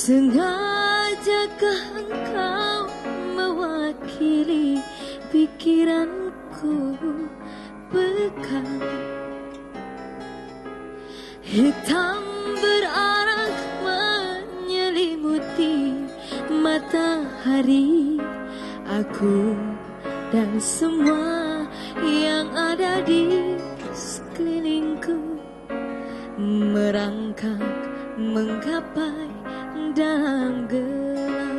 Sengajakah engkau mewakili pikiranku pekat? Hitam berarak menyelimuti matahari. Aku dan semua yang ada di sekelilingku merangkak menggapai dalam gelap.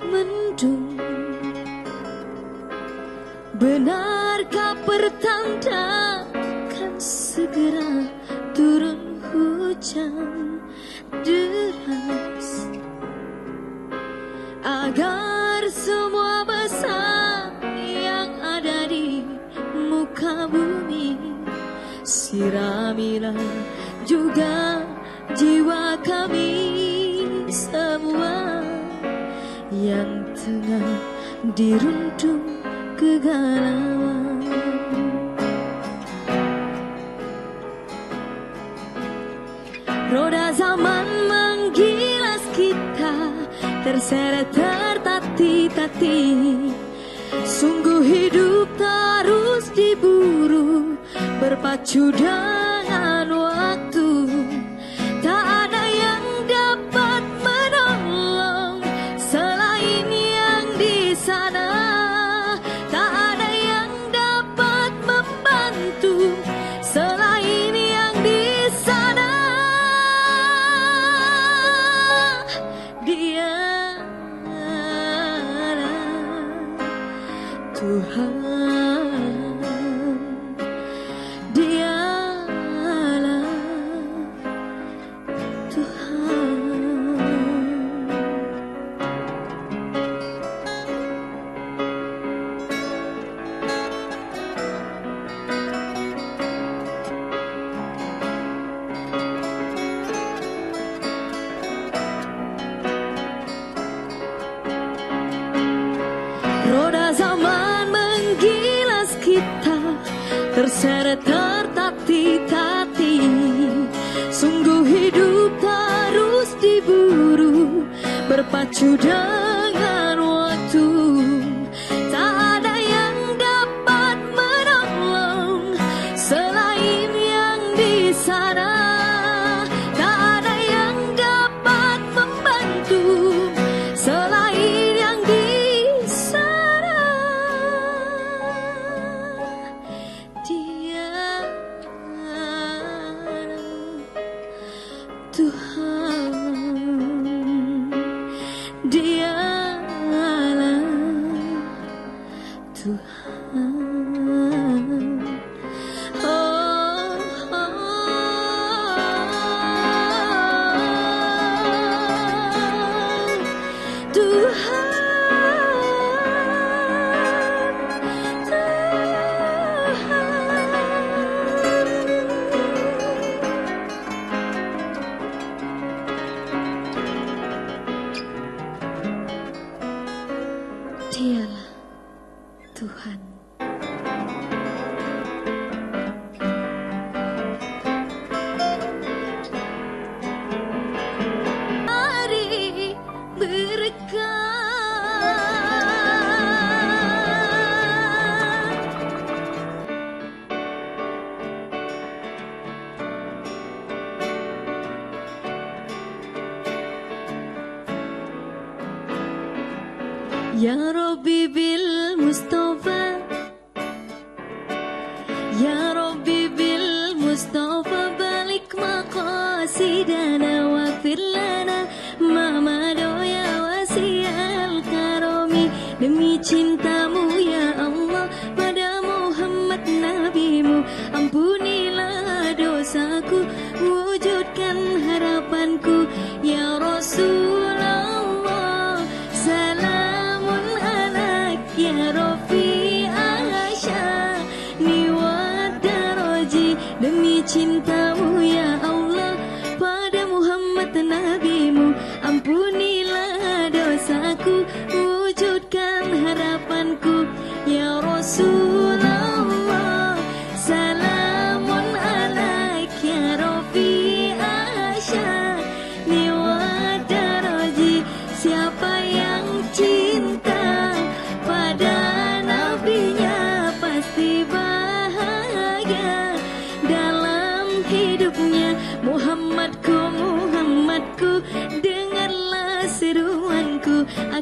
Mendung, benarkah pertanda akan segera turun hujan deras agar semua besar yang ada di muka bumi? Siramilah juga jiwa kami semua yang tengah dirundung kegalauan. Roda zaman menggilas kita, terseret tertati-tati. Sungguh hidup terus diburu, berpacu dengan waktu. Tak ada yang dapat menolong selain yang di sana. Tak ada yang dapat membantu selain yang di sana. Dialah Tuhan. Roda zaman menggilas kita, terseret tertati-tati. Sungguh hidup terus diburu, berpacu dengan waktu. Tak ada yang dapat menolong selain yang di sana. Tak ada yang dapat membantu selain yang di Tuhan. Dialah Tuhan. Oh, Tuhan. Dialah Tuhan. Mari berkat. Ya Rabbi bil Mustafa, Ya Rabbi bil Mustafa, balik maqasidana waghfir lana ma mada ya wasi'al karami. Demi cintamu ya Allah pada Muhammad nabimu, ampunilah dosaku, wujudkan harapanku ya Rasulullah. Salamun alaik ya Rafi asyani wa daraji. Demi cintamu ya Allah pada Muhammad nabimu, ampunilah dosaku, wujudkan harapan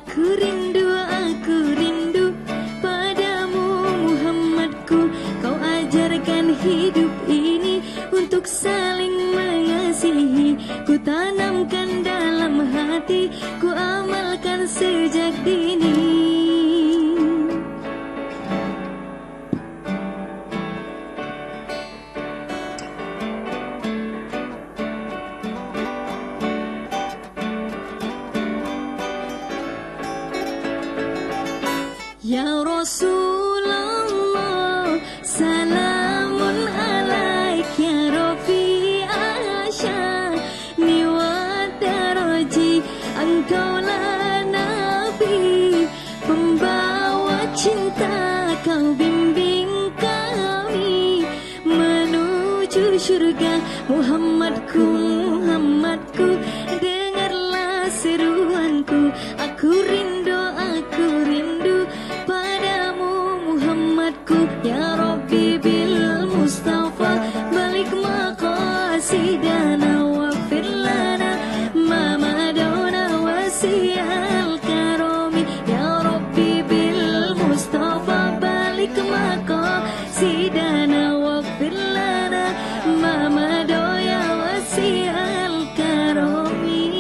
aku rindu padamu Muhammadku. Kau ajarkan hidup ini untuk saling mengasihi. Ku tanamkan dalam hati, ku amalkan sejak dini. Ya Rasulullah, salamun alaik ya Rafi asyani wa daraji. Engkaulah Nabi, pembawa cinta, kau bimbing kami menuju surga. Muhammadku, Muhammadku, dengarlah seruanku. Aku rindu padamu Muhammadku. Ya Rabbi bil Mustafa balik maqasidana waghfir lana ma madana wasiyal karami. Ya Rabbi bil Mustafa balik maqasidana waghfir lana ma madana wasiyal karami.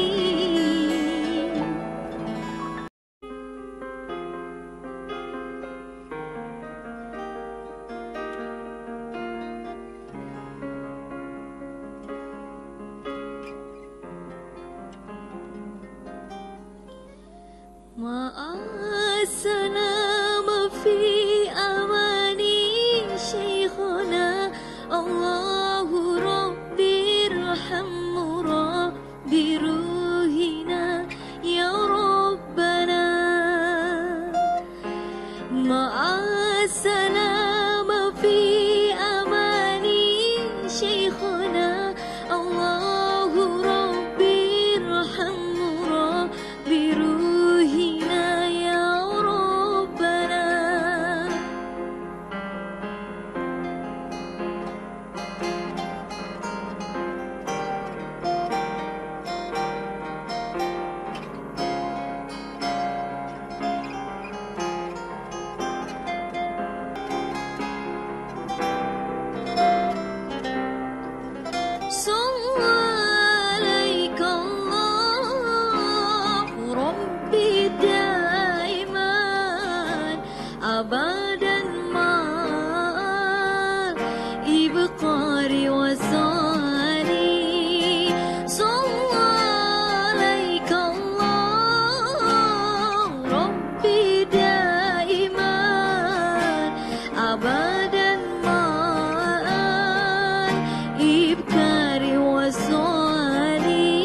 Ma'asalama fi amani syekhuna. Allahu Rabbi irhamhu Rabbi ruhina ya Rabbana. Ma'asalama fi amani syekhuna. Allahu Rabbi irhamhu Rabbi ruhina ya Rabbana. Abadan ma'al ibqari wasani. Sallallahu Allah Rabbi daiman abadan ma'al ibqari wasani.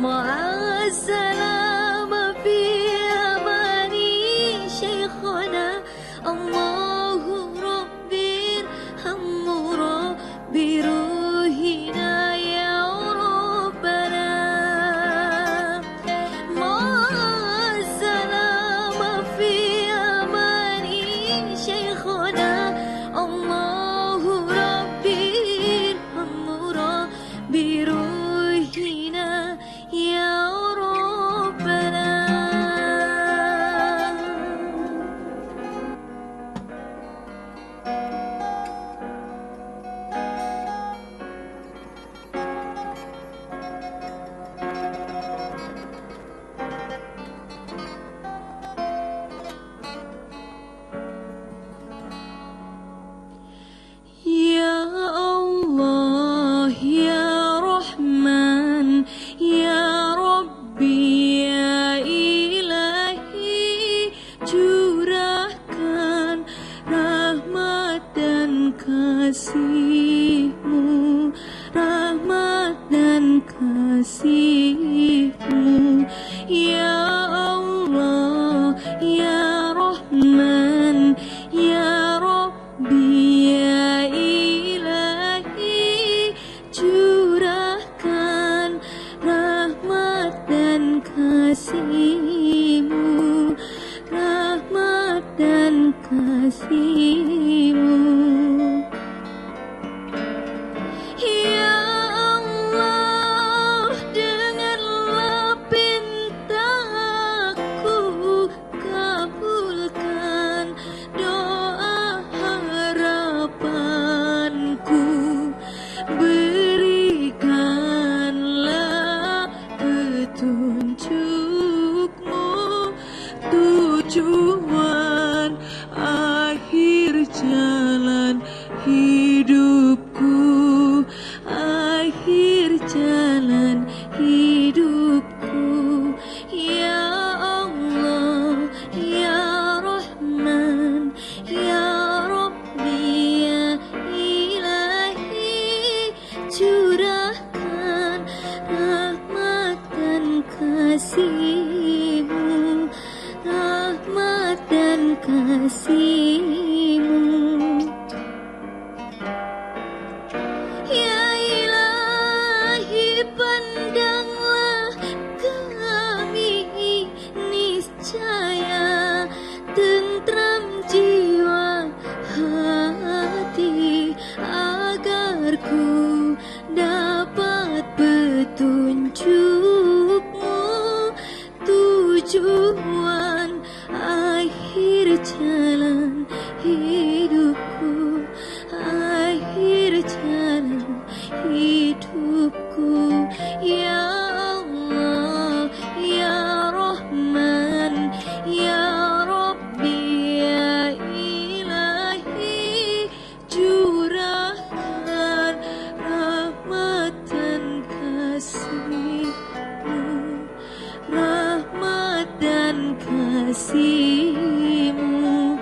Ma'asalama fi amani syekhuna. Allahu Rabbi irhamhu Rabbi ruhina ya Rabbana. Ma'asalama fi amani syekhuna. Allahu Rabbi irhamhu Rabbi ruhina ya Rabbana. Ya Allah, Ya Rahman, Ya Rabbi, Ya Ilahi, curahkan rahmat dan kasih-Mu, rahmat dan kasih-Mu. Ya Allah, Ya Rahman, Ya Rabbi, Ya Ilahi, curahkan rahmat dan kasih-Mu, rahmat dan kasih-Mu. Ya Allah, dengarlah pinta petunjukmu, tujuan akhir jalan hidupku, akhir jalan hidupku. Ya Allah, ya Rahman, ya Rabbi, ya Ilahi, curahkan rahmat dan kasih-Mu, rahmat dan kasih-Mu. Ya Ilahi, pandanglah kami, niscaya tentram jiwa hati, agar ku dapat petunjuk-Mu, tujuan akhir jalan hidupku, akhir jalan hidupku. Ya Allah, ya Rahman, ya Rabbi, ya Ilahi, curahkan rahmat dan kasih-Mu, rahmat dan kasih-Mu.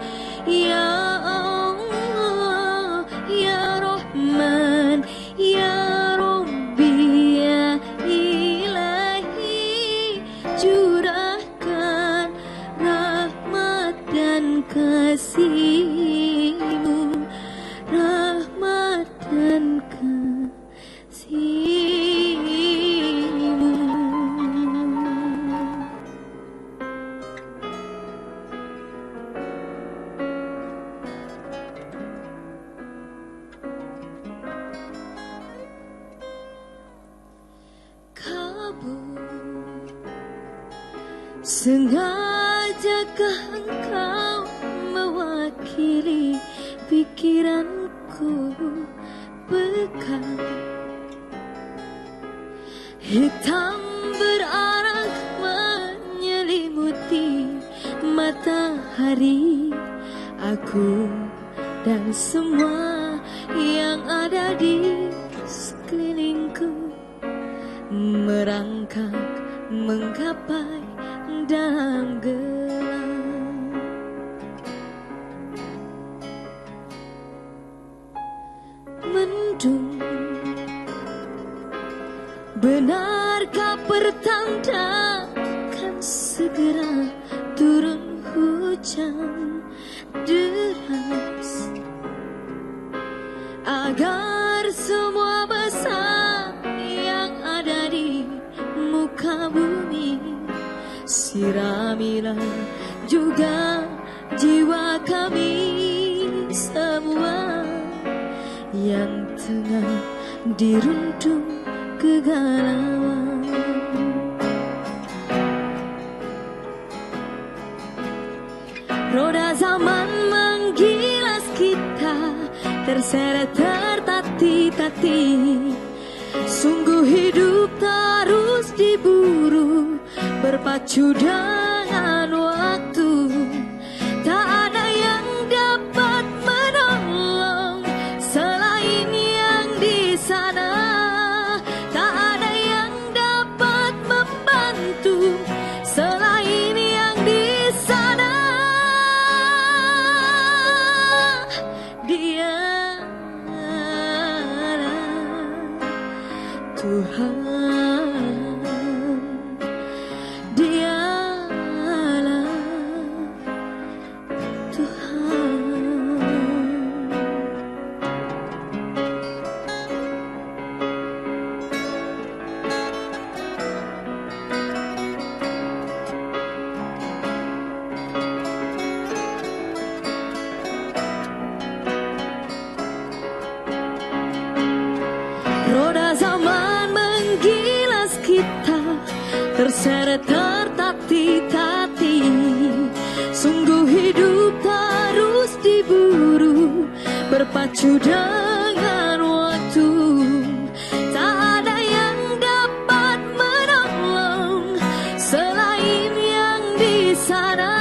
Ya Allah, ya Rahman, ya Rabbi, ya Ilahi, curahkan rahmat dan kasih-Mu, rahmat dan kasih-Mu. Kabur, sengajakah Engkau mewakili pikiranku? Pekan hitam berarak menyelimuti matahari, aku dan semua yang ada di sekelilingku merangkak menggapai dalam gelap. Mendung, benarkah pertanda kan segera turun hujan deras, agar semua besar yang ada di muka bumi, siramilah juga jiwa kami semua yang tengah dirundung kegalauan. Roda zaman menggilas kita, terseret tertati-tati. Sungguh hidup terus diburu, berpacu dengan waktu. Tak ada yang dapat menolong selain yang di sana. Tak ada yang dapat membantu selain yang di sana. Dialah Tuhan, Dialah Tuhan. Roda zaman menggilas kita, terseret tertati-tati. Sungguh hidup terus diburu, berpacu dengan waktu. Tak ada yang dapat menolong sana